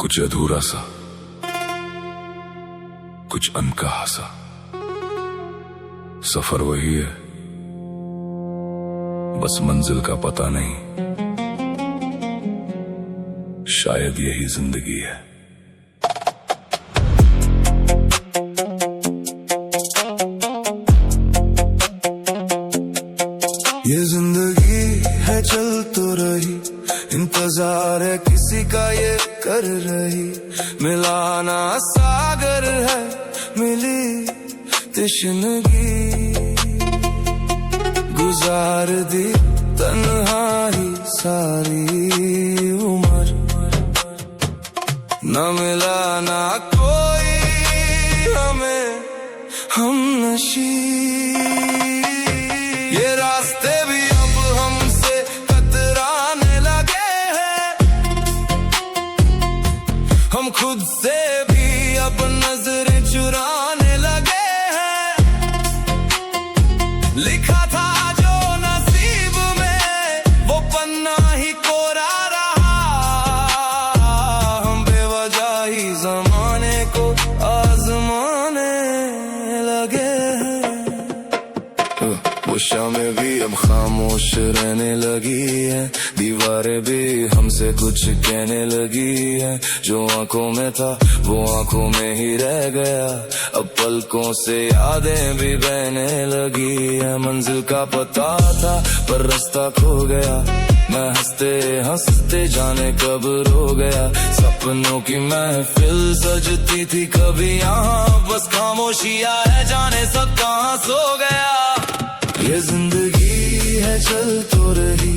कुछ अधूरा सा, कुछ अनकहा सा। सफर वही है, बस मंजिल का पता नहीं। शायद यही जिंदगी है। ये जिंदगी है चल तो रही, इंतजार है किसी का ये कर रही। मिलाना सागर है, मिली तश्नगी, गुजार दी तन्हाई सारी उम्र। न मिला ना कोई हमें हमनशी, ये रास्ते भी अब हमसे कतराने लगे हैं। हम खुद से भी अब नजरें चुराने लगे हैं। लिखा था जो नसीब में, वो पन्ना ही कोरा रहा। हम बेवजह ही जमाने को आजमाने लगे हैं। वो शामें भी अब खामोश रहने लगी है, दीवारें भी हमसे कुछ कहने लगी है। जो आंखों में था वो आंखों में ही रह गया, अब पलकों से यादें भी बहने लगी है। मंजिल का पता था पर रास्ता खो गया, मैं हंसते हंसते जाने कब रो गया। सपनों की महफिल सजती थी कभी यहाँ, बस खामोशियाँ है जाने सब कहाँ सो गया। ये जिंदगी है चल तो रही,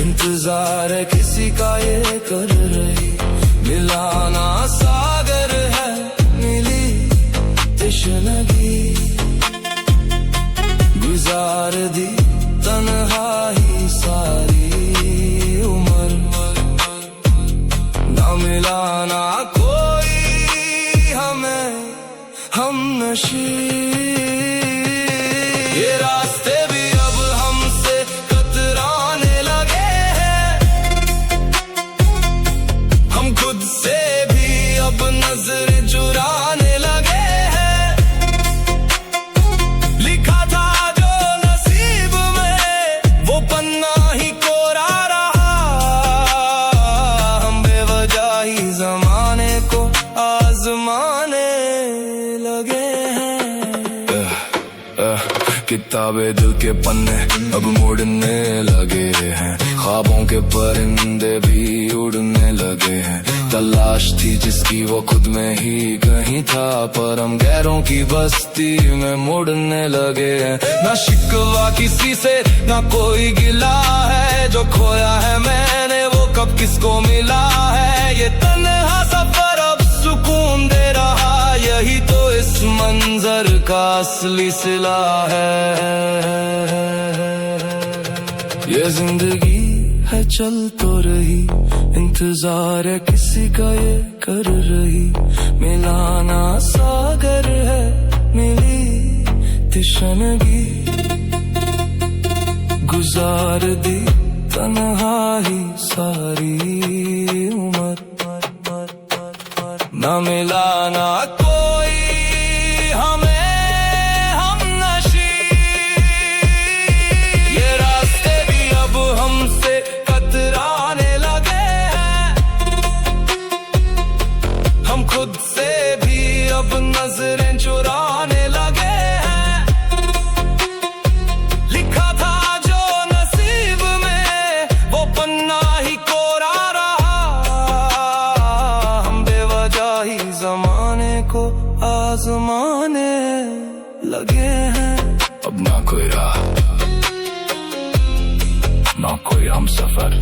इंतजार है किसी का ये कर रही। मिलाना सागर है, मिली तश्नगी, गुजार दी तन्हाई सारी उम्र। ना मिला ना कोई हमें हमनशी, ये रास्ते भी अब हमसे कतराने लगे हैं। हम खुद से भी अब नजरें चुराने लगे हैं। लिखा था जो नसीब में, वो पन्ना ही कोरा रहा। हम बेवजह ही जमाने को आजमाने लगे हैं। किताबें दिल के पन्ने अब मुड़ने लगे हैं, ख्वाबों के परिंदे भी उड़ने लगे हैं। तलाश थी जिसकी वो खुद में ही कहीं था, पर हम गैरों की बस्ती में मुड़ने लगे हैं। ना शिकवा किसी से ना कोई गिला है, जो खोया है मैंने वो कब किसको मिला है। ये तन्हा सफर अब सुकून दे रहा, यही तो इस मंजर का असली सिला है। ये जिंदगी है चल तो रही, इंतजार है किसी का ये कर रही। मिलाना सागर है, मिली तश्नगी, गुजार दी तन्हाई सारी उम्र। ना मिला ना कोई हमें हमनशी, ये रास्ते भी अब हमसे कतराने लगे हैं। हम खुद से भी अब नजरें चुराने लगे हैं। लिखा था जो नसीब में, वो पन्ना ही कोरा रहा। हम बेवजह ही जमाने को आजमाने लगे हैं। अब ना कोई राह, ना कोई हमसफर,